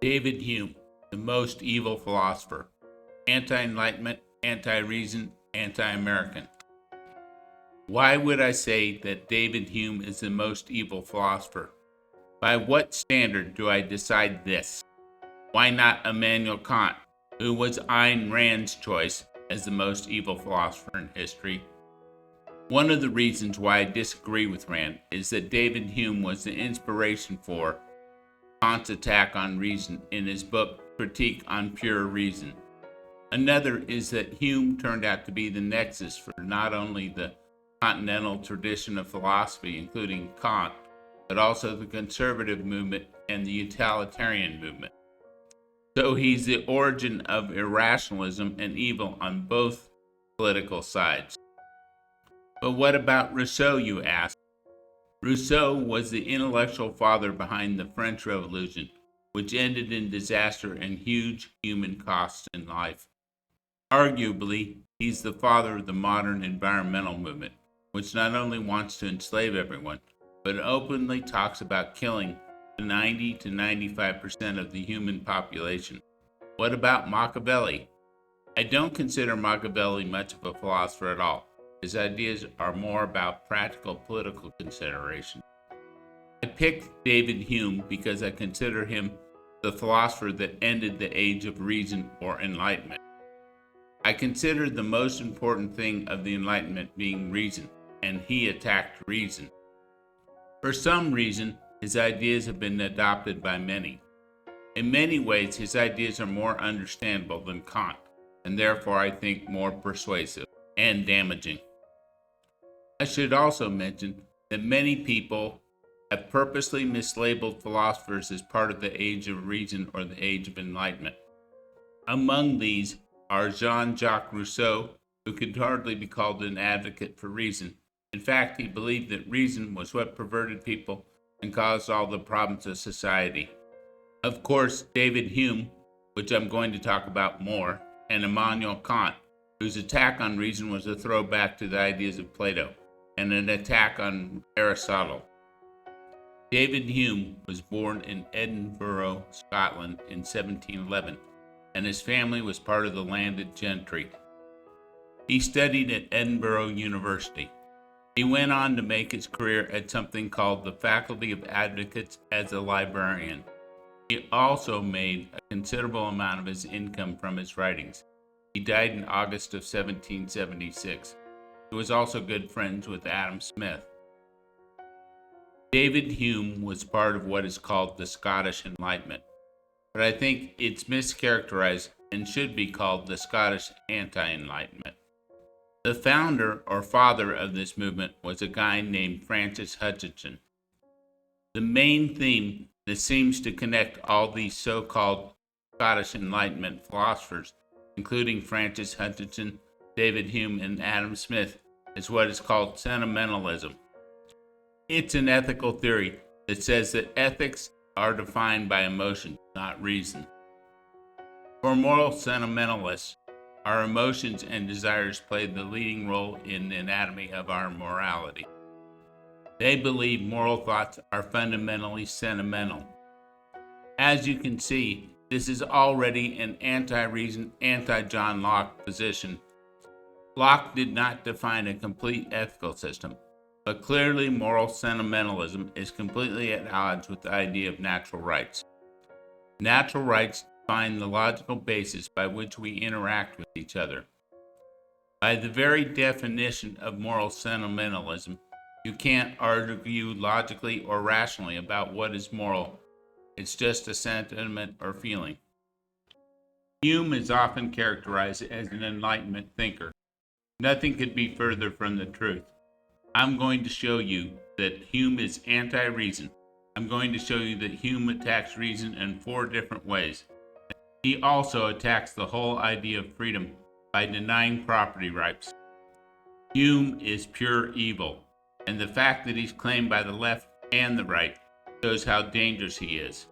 David Hume, the most evil philosopher. Anti-Enlightenment, anti-reason, anti-American. Why would I say that David Hume is the most evil philosopher? By what standard do I decide this? Why not Immanuel Kant, who was Ayn Rand's choice as the most evil philosopher in history? One of the reasons why I disagree with Rand is that David Hume was the inspiration for Kant's attack on reason in his book Critique on Pure Reason. Another is that Hume turned out to be the nexus for not only the continental tradition of philosophy, including Kant, but also the conservative movement and the utilitarian movement. So he's the origin of irrationalism and evil on both political sides. But what about Rousseau, you ask? Rousseau was the intellectual father behind the French Revolution, which ended in disaster and huge human costs in life. Arguably, he's the father of the modern environmental movement, which not only wants to enslave everyone, but openly talks about killing 90 to 95% of the human population. What about Machiavelli? I don't consider Machiavelli much of a philosopher at all. His ideas are more about practical political consideration. I picked David Hume because I consider him the philosopher that ended the age of reason or enlightenment. I consider the most important thing of the Enlightenment being reason, and he attacked reason. For some reason, his ideas have been adopted by many. In many ways, his ideas are more understandable than Kant, and therefore I think more persuasive and damaging. I should also mention that many people have purposely mislabeled philosophers as part of the age of reason or the age of enlightenment. Among these are Jean-Jacques Rousseau, who could hardly be called an advocate for reason. In fact, he believed that reason was what perverted people and caused all the problems of society. Of course, David Hume, which I'm going to talk about more, and Immanuel Kant, whose attack on reason was a throwback to the ideas of Plato, and an attack on Aristotle. David Hume was born in Edinburgh, Scotland in 1711, and his family was part of the landed gentry. He studied at Edinburgh University. He went on to make his career at something called the Faculty of Advocates as a librarian. He also made a considerable amount of his income from his writings. He died in August of 1776. He was also good friends with Adam Smith. David Hume was part of what is called the Scottish Enlightenment, but I think it's mischaracterized and should be called the Scottish Anti-Enlightenment. The founder or father of this movement was a guy named Francis Hutcheson. The main theme that seems to connect all these so-called Scottish Enlightenment philosophers, including Francis Hutcheson, David Hume, and Adam Smith, is what is called sentimentalism. It's an ethical theory that says that ethics are defined by emotion, not reason. For moral sentimentalists, our emotions and desires play the leading role in the anatomy of our morality. They believe moral thoughts are fundamentally sentimental. As you can see, this is already an anti-reason, anti-John Locke position. Locke did not define a complete ethical system, but clearly moral sentimentalism is completely at odds with the idea of natural rights. Natural rights define the logical basis by which we interact with each other. By the very definition of moral sentimentalism, you can't argue logically or rationally about what is moral. It's just a sentiment or feeling. Hume is often characterized as an Enlightenment thinker. Nothing could be further from the truth. I'm going to show you that Hume is anti-reason. I'm going to show you that Hume attacks reason in 4 different ways. He also attacks the whole idea of freedom by denying property rights. Hume is pure evil, and the fact that he's claimed by the left and the right shows how dangerous he is.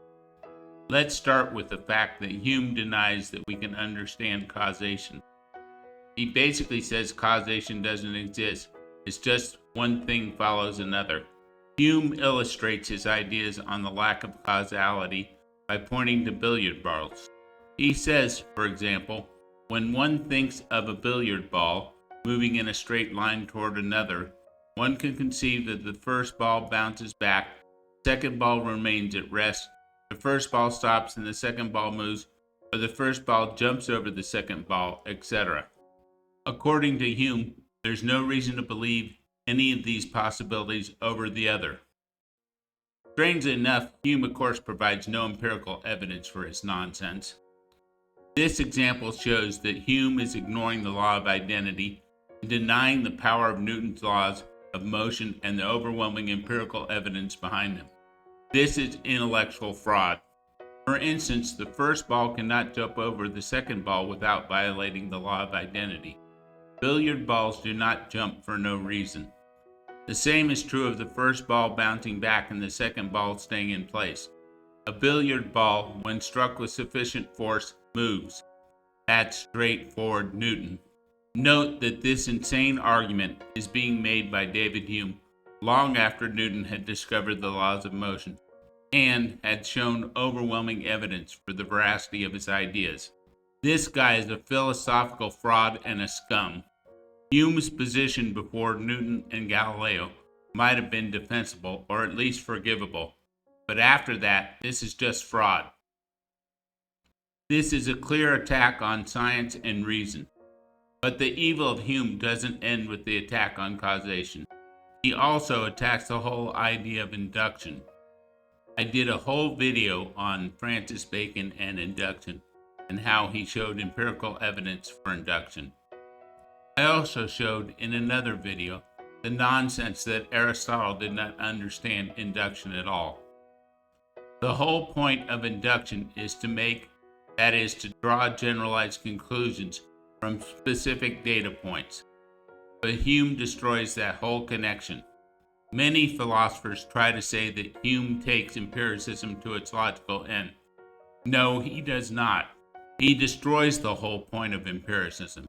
Let's start with the fact that Hume denies that we can understand causation. He basically says causation doesn't exist. It's just one thing follows another. Hume illustrates his ideas on the lack of causality by pointing to billiard balls. He says, for example, when one thinks of a billiard ball moving in a straight line toward another, one can conceive that the first ball bounces back, the second ball remains at rest, the first ball stops and the second ball moves, or the first ball jumps over the second ball, etc. According to Hume, there's no reason to believe any of these possibilities over the other. Strangely enough, Hume of course provides no empirical evidence for his nonsense. This example shows that Hume is ignoring the law of identity and denying the power of Newton's laws of motion and the overwhelming empirical evidence behind them. This is intellectual fraud. For instance, the first ball cannot jump over the second ball without violating the law of identity. Billiard balls do not jump for no reason. The same is true of the first ball bouncing back and the second ball staying in place. A billiard ball, when struck with sufficient force, moves. That's straightforward Newton. Note that this insane argument is being made by David Hume long after Newton had discovered the laws of motion and had shown overwhelming evidence for the veracity of his ideas. This guy is a philosophical fraud and a scum. Hume's position before Newton and Galileo might have been defensible or at least forgivable, but after that, this is just fraud. This is a clear attack on science and reason. But the evil of Hume doesn't end with the attack on causation. He also attacks the whole idea of induction. I did a whole video on Francis Bacon and induction and how he showed empirical evidence for induction. I also showed in another video the nonsense that Aristotle did not understand induction at all. The whole point of induction is to draw generalized conclusions from specific data points. But Hume destroys that whole connection. Many philosophers try to say that Hume takes empiricism to its logical end. No, he does not. He destroys the whole point of empiricism.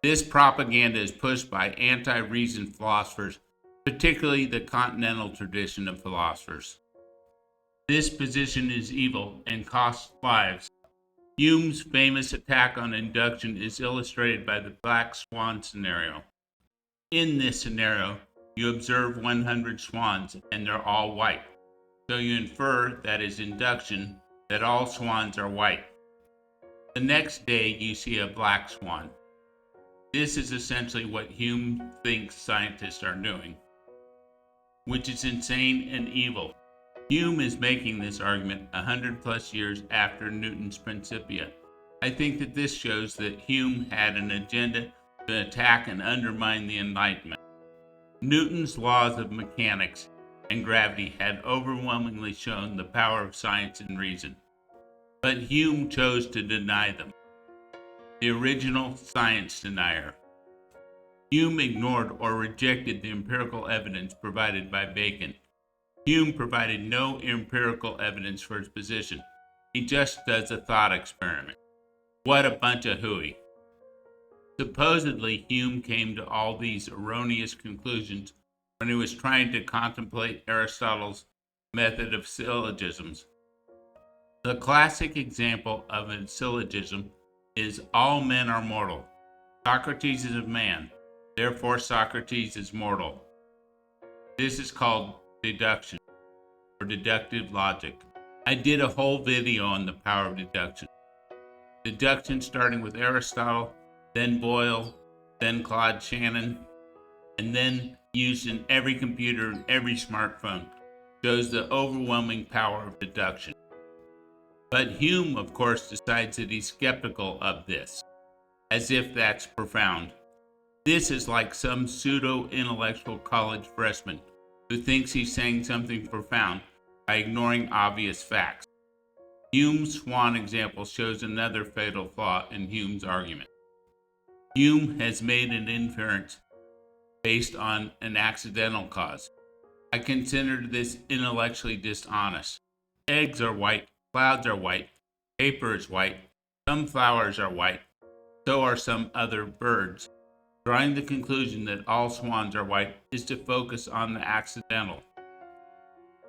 This propaganda is pushed by anti-reason philosophers, particularly the continental tradition of philosophers. This position is evil and costs lives. Hume's famous attack on induction is illustrated by the black swan scenario. In this scenario, you observe 100 swans and they're all white. So you infer, that is induction, that all swans are white. The next day you see a black swan. This is essentially what Hume thinks scientists are doing, which is insane and evil. Hume is making this argument 100 plus years after Newton's Principia. I think that this shows that Hume had an agenda to attack and undermine the Enlightenment. Newton's laws of mechanics and gravity had overwhelmingly shown the power of science and reason, but Hume chose to deny them. The original Science Denier. Hume ignored or rejected the empirical evidence provided by Bacon. Hume provided no empirical evidence for his position. He just does a thought experiment. What a bunch of hooey. Supposedly, Hume came to all these erroneous conclusions when he was trying to contemplate Aristotle's method of syllogisms. The classic example of a syllogism is all men are mortal. Socrates is a man, therefore Socrates is mortal. This is called deduction, or deductive logic. I did a whole video on the power of deduction. Deduction starting with Aristotle, then Boyle, then Claude Shannon, and then used in every computer and every smartphone, shows the overwhelming power of deduction. But Hume, of course, decides that he's skeptical of this, as if that's profound. This is like some pseudo-intellectual college freshman who thinks he's saying something profound by ignoring obvious facts. Hume's swan example shows another fatal flaw in Hume's argument. Hume has made an inference based on an accidental cause. I consider this intellectually dishonest. Eggs are white, clouds are white, paper is white, some flowers are white, so are some other birds. Drawing the conclusion that all swans are white is to focus on the accidental.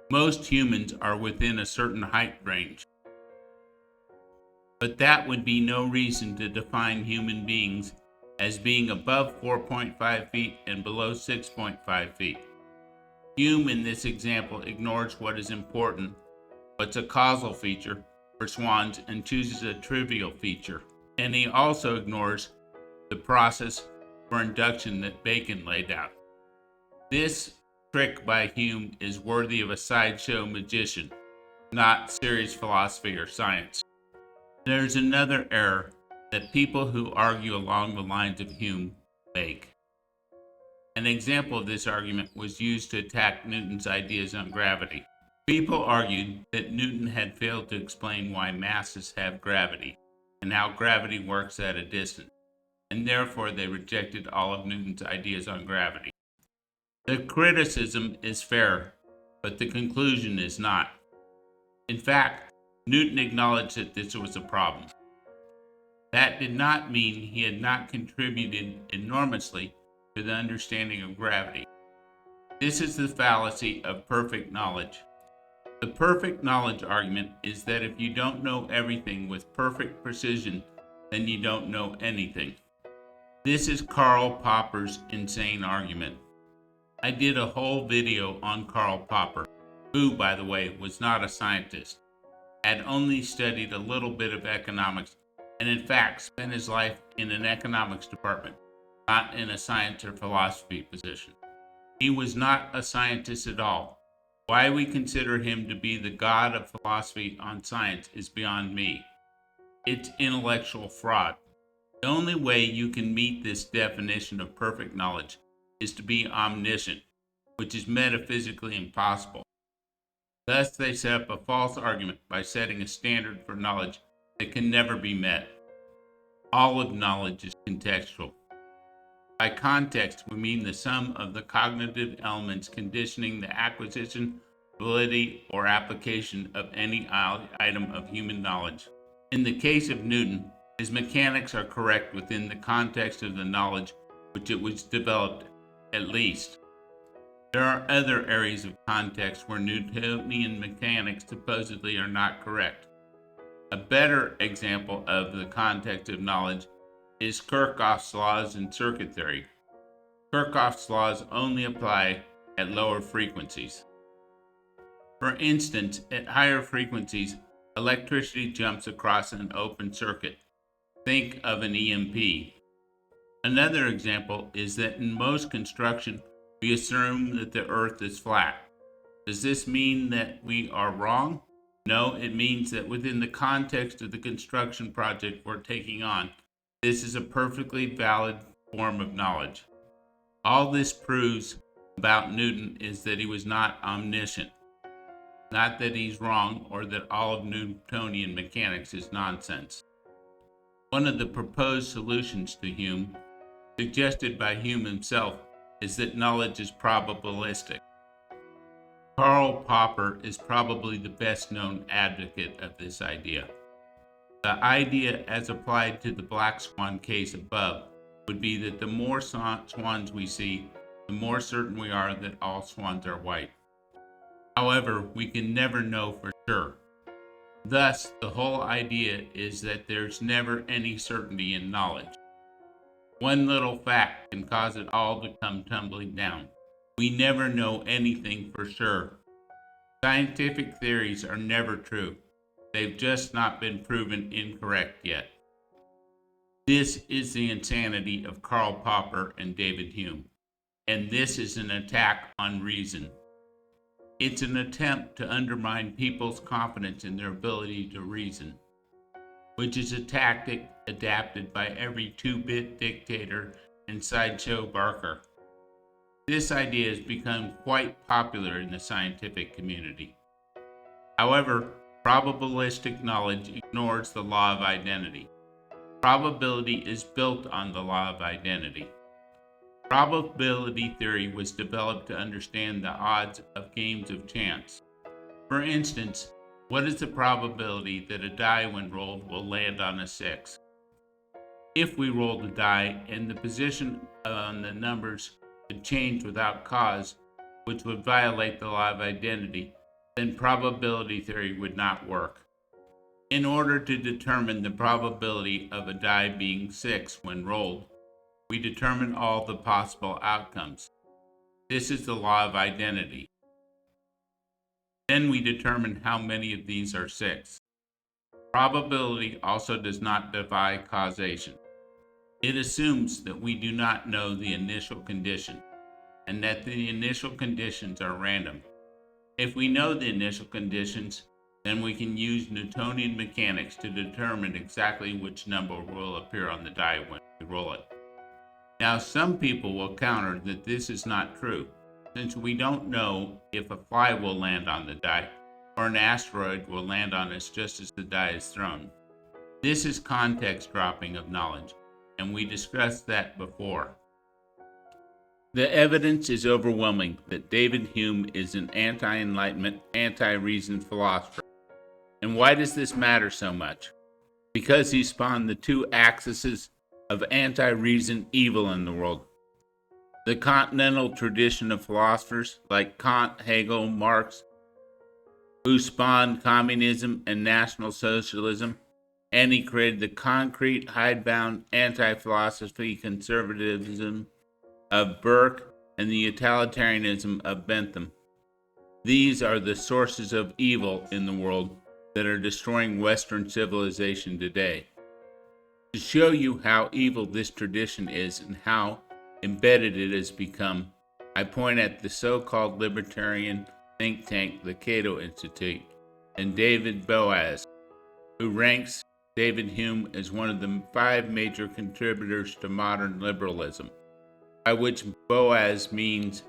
Most humans are within a certain height range. but that would be no reason to define human beings as being above 4.5 feet and below 6.5 feet. Hume in this example ignores what is important, what's a causal feature for swans, and chooses a trivial feature. And he also ignores the process for induction that Bacon laid out. This trick by Hume is worthy of a sideshow magician, not serious philosophy or science. There's another error that people who argue along the lines of Hume make. An example of this argument was used to attack Newton's ideas on gravity. People argued that Newton had failed to explain why masses have gravity and how gravity works at a distance, and therefore they rejected all of Newton's ideas on gravity. The criticism is fair, but the conclusion is not. In fact, Newton acknowledged that this was a problem. That did not mean he had not contributed enormously to the understanding of gravity. This is the fallacy of perfect knowledge. The perfect knowledge argument is that if you don't know everything with perfect precision, then you don't know anything. This is Karl Popper's insane argument. I did a whole video on Karl Popper, who, by the way, was not a scientist, had only studied a little bit of economics, and in fact spent his life in an economics department, not in a science or philosophy position. He was not a scientist at all. Why we consider him to be the god of philosophy on science is beyond me. It's intellectual fraud. The only way you can meet this definition of perfect knowledge is to be omniscient, which is metaphysically impossible. Thus, they set up a false argument by setting a standard for knowledge that can never be met. All of knowledge is contextual. By context, we mean the sum of the cognitive elements conditioning the acquisition, validity, or application of any item of human knowledge. In the case of Newton, his mechanics are correct within the context of the knowledge which it was developed, at least. There are other areas of context where Newtonian mechanics supposedly are not correct. A better example of the context of knowledge is Kirchhoff's laws in circuit theory. Kirchhoff's laws only apply at lower frequencies. For instance, at higher frequencies, electricity jumps across an open circuit. Think of an EMP. Another example is that in most construction, we assume that the earth is flat. Does this mean that we are wrong? No, it means that within the context of the construction project we're taking on, this is a perfectly valid form of knowledge. All this proves about Newton is that he was not omniscient. Not that he's wrong or that all of Newtonian mechanics is nonsense. One of the proposed solutions to Hume, suggested by Hume himself, is that knowledge is probabilistic. Karl Popper is probably the best known advocate of this idea. The idea as applied to the black swan case above would be that the more swans we see, the more certain we are that all swans are white. However, we can never know for sure. Thus, the whole idea is that there's never any certainty in knowledge. One little fact can cause it all to come tumbling down. We never know anything for sure. Scientific theories are never true. They've just not been proven incorrect yet. This is the insanity of Karl Popper and David Hume, and this is an attack on reason. It's an attempt to undermine people's confidence in their ability to reason, which is a tactic adapted by every 2-bit dictator and sideshow barker. This idea has become quite popular in the scientific community. However, probabilistic knowledge ignores the law of identity. Probability is built on the law of identity. Probability theory was developed to understand the odds of games of chance. For instance, what is the probability that a die when rolled will land on a 6? If we roll the die and the position on the numbers could change without cause, which would violate the law of identity, then probability theory would not work. In order to determine the probability of a die being 6 when rolled, we determine all the possible outcomes. This is the law of identity. Then we determine how many of these are 6. Probability also does not defy causation. It assumes that we do not know the initial condition, and that the initial conditions are random. If we know the initial conditions, then we can use Newtonian mechanics to determine exactly which number will appear on the die when we roll it. Now, some people will counter that this is not true, since we don't know if a fly will land on the die or an asteroid will land on us just as the die is thrown. This is context dropping of knowledge, and we discussed that before. The evidence is overwhelming that David Hume is an anti-Enlightenment, anti-reason philosopher. And why does this matter so much? Because he spawned the two axes of anti-reason evil in the world. The continental tradition of philosophers like Kant, Hegel, Marx, who spawned communism and National Socialism, and he created the concrete, hidebound anti-philosophy conservatism of Burke and the utilitarianism of Bentham. These are the sources of evil in the world that are destroying Western civilization today. To show you how evil this tradition is and how embedded it has become, I point at the so-called libertarian think tank, the Cato Institute, and David Boaz, who ranks David Hume as one of the 5 major contributors to modern liberalism, by which Boaz means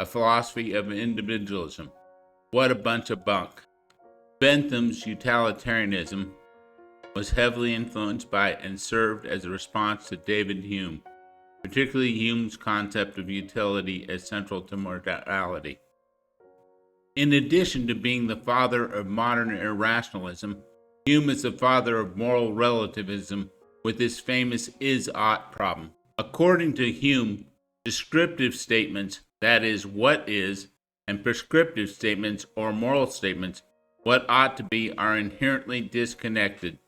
a philosophy of individualism. What a bunch of bunk. Bentham's utilitarianism was heavily influenced by and served as a response to David Hume, particularly Hume's concept of utility as central to morality. In addition to being the father of modern irrationalism, Hume is the father of moral relativism with his famous is-ought problem. According to Hume, descriptive statements, that is, what is, and prescriptive statements or moral statements, what ought to be, are inherently disconnected,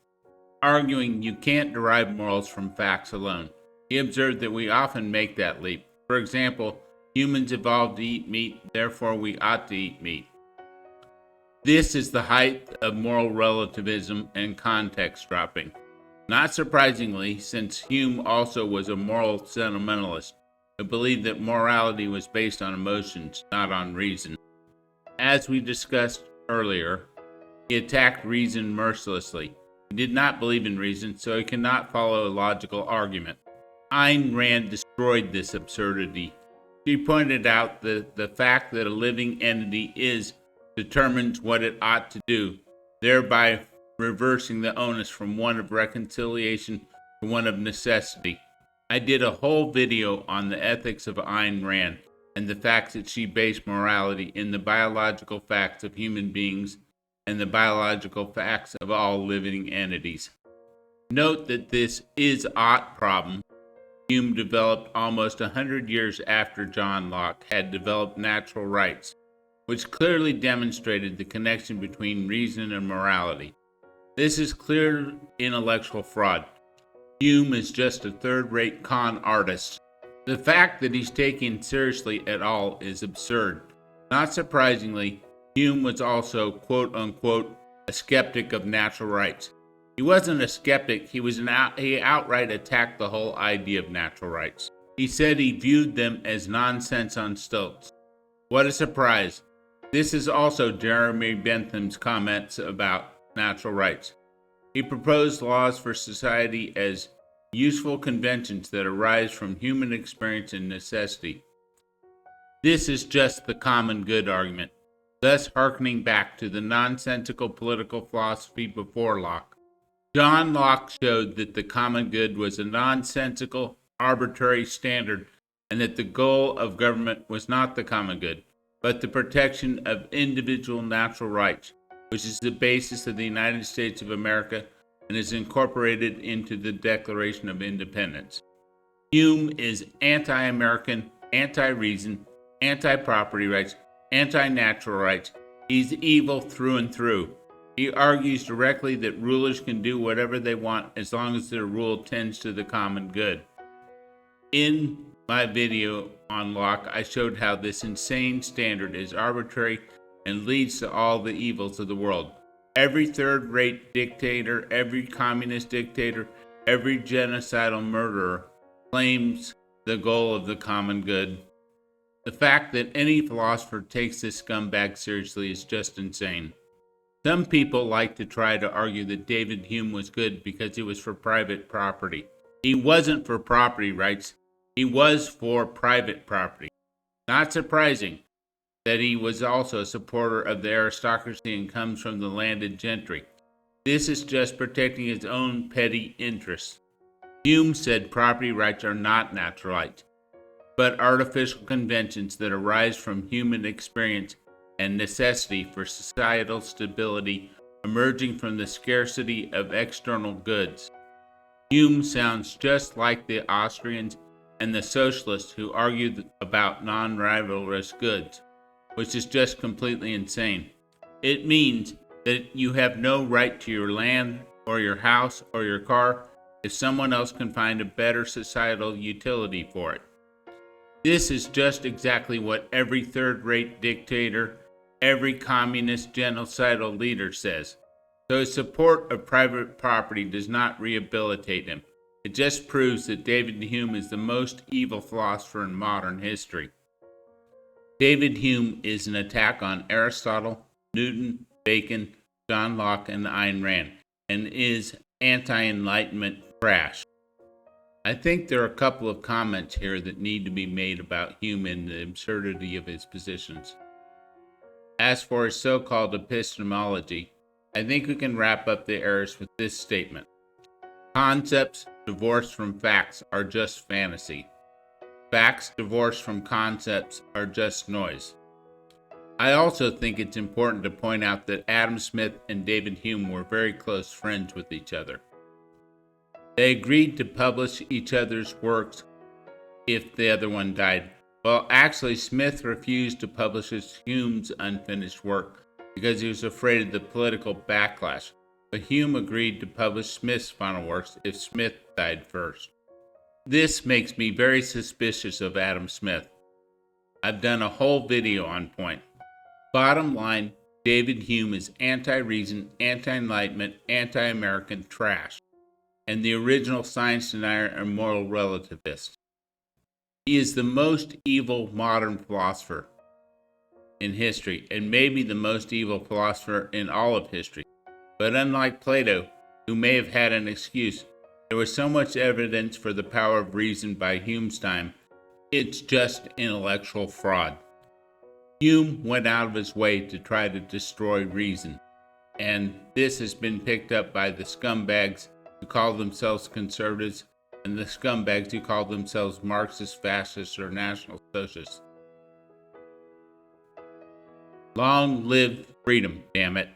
arguing you can't derive morals from facts alone. He observed that we often make that leap. For example, humans evolved to eat meat, therefore we ought to eat meat. This is the height of moral relativism and context dropping. Not surprisingly, since Hume also was a moral sentimentalist who believed that morality was based on emotions, not on reason. As we discussed earlier, he attacked reason mercilessly. He did not believe in reason, so he cannot follow a logical argument. Ayn Rand destroyed this absurdity. She pointed out that the fact that a living entity determines what it ought to do, thereby reversing the onus from one of reconciliation to one of necessity. I did a whole video on the ethics of Ayn Rand and the fact that she based morality in the biological facts of human beings and the biological facts of all living entities. Note that this is-ought problem Hume developed almost 100 years after John Locke had developed natural rights, which clearly demonstrated the connection between reason and morality. This is clear intellectual fraud. Hume is just a third-rate con artist. The fact that he's taken seriously at all is absurd. Not surprisingly, Hume was also, quote-unquote, a skeptic of natural rights. He wasn't a skeptic, he outright attacked the whole idea of natural rights. He said he viewed them as nonsense on stilts. What a surprise. This is also Jeremy Bentham's comments about natural rights. He proposed laws for society as useful conventions that arise from human experience and necessity. This is just the common good argument, thus hearkening back to the nonsensical political philosophy before Locke. John Locke showed that the common good was a nonsensical, arbitrary standard, and that the goal of government was not the common good, but the protection of individual natural rights, which is the basis of the United States of America and is incorporated into the Declaration of Independence. Hume is anti-American, anti-reason, anti-property rights, anti-natural rights. He's evil through and through. He argues directly that rulers can do whatever they want as long as their rule tends to the common good. In my video on Locke, I showed how this insane standard is arbitrary and leads to all the evils of the world. Every third-rate dictator, every communist dictator, every genocidal murderer claims the goal of the common good. The fact that any philosopher takes this scumbag seriously is just insane. Some people like to try to argue that David Hume was good because he was for private property. He wasn't for property rights. He was for private property. Not surprising that he was also a supporter of the aristocracy and comes from the landed gentry. This is just protecting his own petty interests. Hume said property rights are not natural rights, but artificial conventions that arise from human experience and necessity for societal stability emerging from the scarcity of external goods. Hume sounds just like the Austrians and the socialists who argued about non-rivalrous goods, which is just completely insane. It means that you have no right to your land or your house or your car if someone else can find a better societal utility for it. This is just exactly what every third-rate dictator, every communist genocidal leader says. So his support of private property does not rehabilitate him. It just proves that David Hume is the most evil philosopher in modern history. David Hume is an attack on Aristotle, Newton, Bacon, John Locke, and Ayn Rand, and is anti-Enlightenment trash. I think there are a couple of comments here that need to be made about Hume and the absurdity of his positions. As for his so-called epistemology, I think we can wrap up the errors with this statement. Concepts divorced from facts are just fantasy. Facts divorced from concepts are just noise. I also think it's important to point out that Adam Smith and David Hume were very close friends with each other. They agreed to publish each other's works if the other one died. Well, actually, Smith refused to publish Hume's unfinished work because he was afraid of the political backlash, but Hume agreed to publish Smith's final works if Smith died first. This makes me very suspicious of Adam Smith. I've done a whole video on point. Bottom line, David Hume is anti-reason, anti-enlightenment, anti-American trash, and the original science denier and moral relativist. He is the most evil modern philosopher in history, and maybe the most evil philosopher in all of history. But unlike Plato, who may have had an excuse, there was so much evidence for the power of reason by Hume's time, it's just intellectual fraud. Hume went out of his way to try to destroy reason, and this has been picked up by the scumbags who call themselves conservatives and the scumbags who call themselves Marxist, fascists, or National Socialists. Long live freedom, damn it.